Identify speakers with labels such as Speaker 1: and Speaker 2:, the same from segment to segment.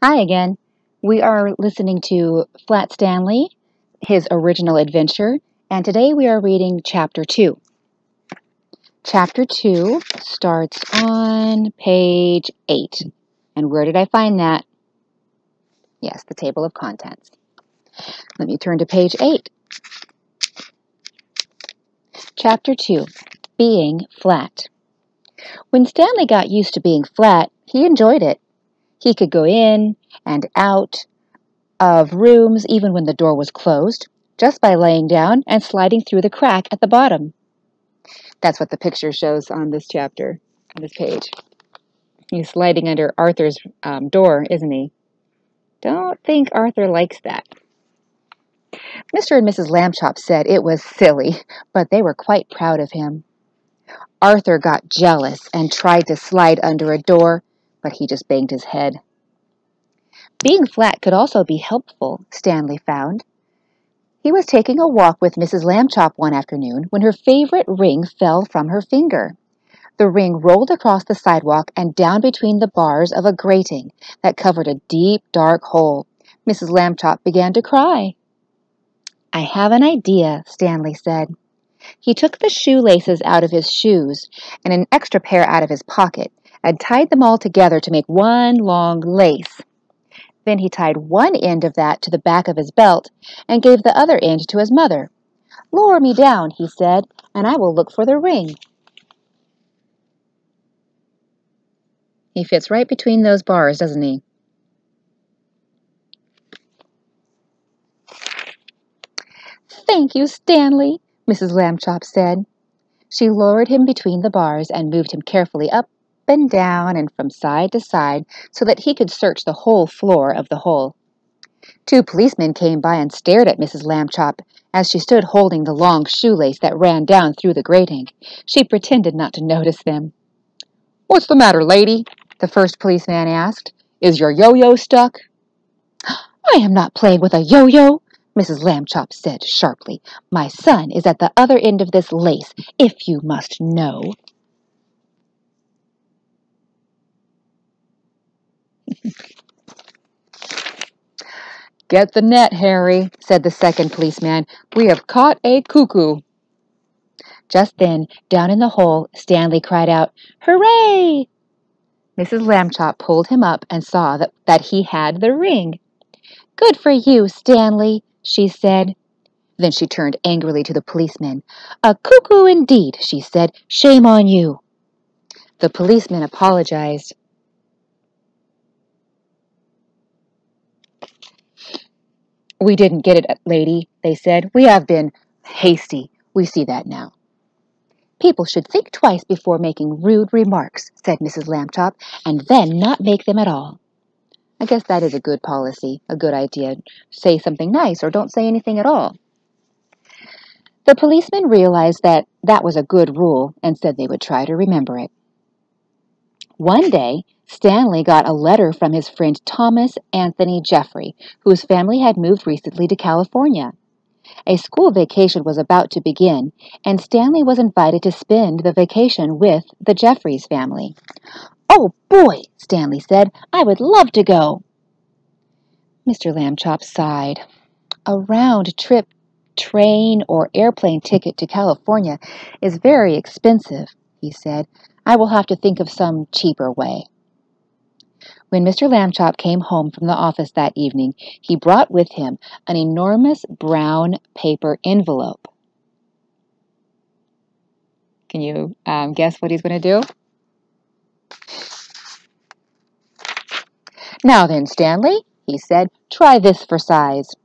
Speaker 1: Hi again. We are listening to Flat Stanley, his original adventure, and today we are reading Chapter 2. Chapter 2 starts on page 8. And where did I find that? Yes, the table of contents. Let me turn to page 8. Chapter 2, Being Flat. When Stanley got used to being flat, he enjoyed it. He could go in and out of rooms even when the door was closed, just by laying down and sliding through the crack at the bottom. That's what the picture shows on this chapter, on this page. He's sliding under Arthur's door, isn't he? Don't think Arthur likes that. Mr. and Mrs. Lambchop said it was silly, but they were quite proud of him. Arthur got jealous and tried to slide under a door, but he just banged his head. Being flat could also be helpful, Stanley found. He was taking a walk with Mrs. Lambchop one afternoon when her favorite ring fell from her finger. The ring rolled across the sidewalk and down between the bars of a grating that covered a deep, dark hole. Mrs. Lambchop began to cry. "I have an idea," Stanley said. He took the shoelaces out of his shoes and an extra pair out of his pocket and tied them all together to make one long lace. Then he tied one end of that to the back of his belt and gave the other end to his mother. "Lower me down," he said, "and I will look for the ring." He fits right between those bars, doesn't he? "Thank you, Stanley," Mrs. Lambchop said. She lowered him between the bars and moved him carefully up and down and from side to side so that he could search the whole floor of the hole. Two policemen came by and stared at Mrs. Lambchop as she stood holding the long shoelace that ran down through the grating. She pretended not to notice them. "What's the matter, lady?" the first policeman asked. "Is your yo-yo stuck?" "I am not playing with a yo-yo," Mrs. Lambchop said sharply. "My son is at the other end of this lace, if you must know." "Get the net, Harry," said the second policeman. "We have caught a cuckoo." Just then, down in the hole, Stanley cried out, "Hooray!" Mrs. Lambchop pulled him up and saw that he had the ring. "Good for you, Stanley," she said. Then she turned angrily to the policeman. "A cuckoo indeed," she said. "Shame on you." The policeman apologized. "We didn't get it, lady," they said. "We have been hasty. We see that now." "People should think twice before making rude remarks," said Mrs. Lambchop, "and then not make them at all." I guess that is a good policy, a good idea. Say something nice or don't say anything at all. The policeman realized that that was a good rule and said they would try to remember it. One day, Stanley got a letter from his friend Thomas Anthony Jeffrey, whose family had moved recently to California. A school vacation was about to begin, and Stanley was invited to spend the vacation with the Jeffreys family. "Oh, boy," Stanley said, "I would love to go." Mr. Lambchop sighed. "A round-trip train or airplane ticket to California is very expensive," he said. "I will have to think of some cheaper way." When Mr. Lambchop came home from the office that evening, he brought with him an enormous brown paper envelope. Can you guess what he's going to do? "Now then, Stanley," he said, "try this for size."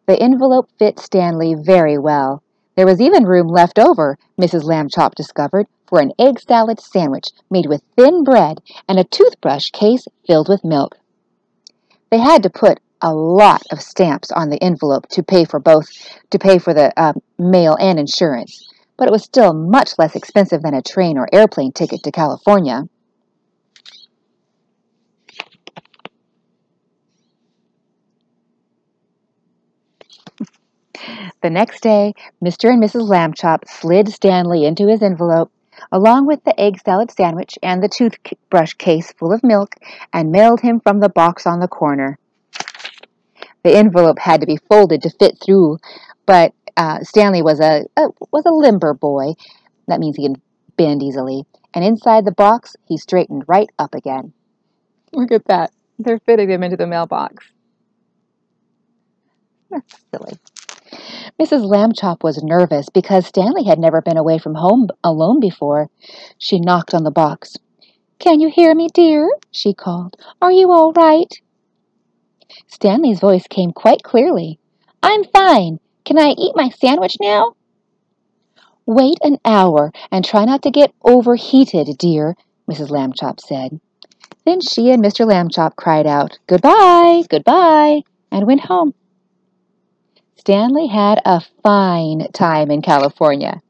Speaker 1: The envelope fit Stanley very well. There was even room left over, Mrs. Lambchop discovered, for an egg salad sandwich made with thin bread and a toothbrush case filled with milk. They had to put a lot of stamps on the envelope to pay for the mail and insurance, but it was still much less expensive than a train or airplane ticket to California. The next day, Mr. and Mrs. Lambchop slid Stanley into his envelope, along with the egg salad sandwich and the toothbrush case full of milk, and mailed him from the box on the corner. The envelope had to be folded to fit through, but Stanley was a limber boy. That means he can bend easily. And inside the box, he straightened right up again. Look at that. They're fitting him into the mailbox. That's silly. Mrs. Lambchop was nervous because Stanley had never been away from home alone before. She knocked on the box. "Can you hear me, dear?" she called. "Are you all right?" Stanley's voice came quite clearly. "I'm fine. Can I eat my sandwich now?" "Wait an hour and try not to get overheated, dear," Mrs. Lambchop said. Then she and Mr. Lambchop cried out, "Goodbye, goodbye," and went home. Stanley had a fine time in California.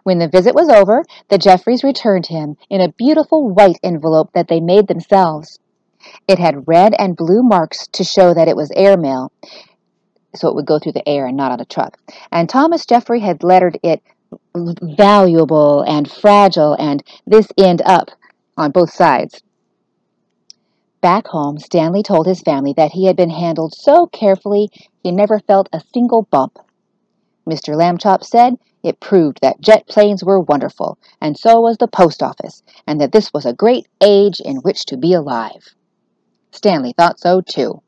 Speaker 1: When the visit was over, the Jeffreys returned him in a beautiful white envelope that they made themselves. It had red and blue marks to show that it was airmail, so it would go through the air and not on a truck. And Thomas Jeffrey had lettered it valuable and fragile and this end up on both sides. Back home, Stanley told his family that he had been handled so carefully he never felt a single bump. Mr. Lambchop said it proved that jet planes were wonderful, and so was the post office, and that this was a great age in which to be alive. Stanley thought so too.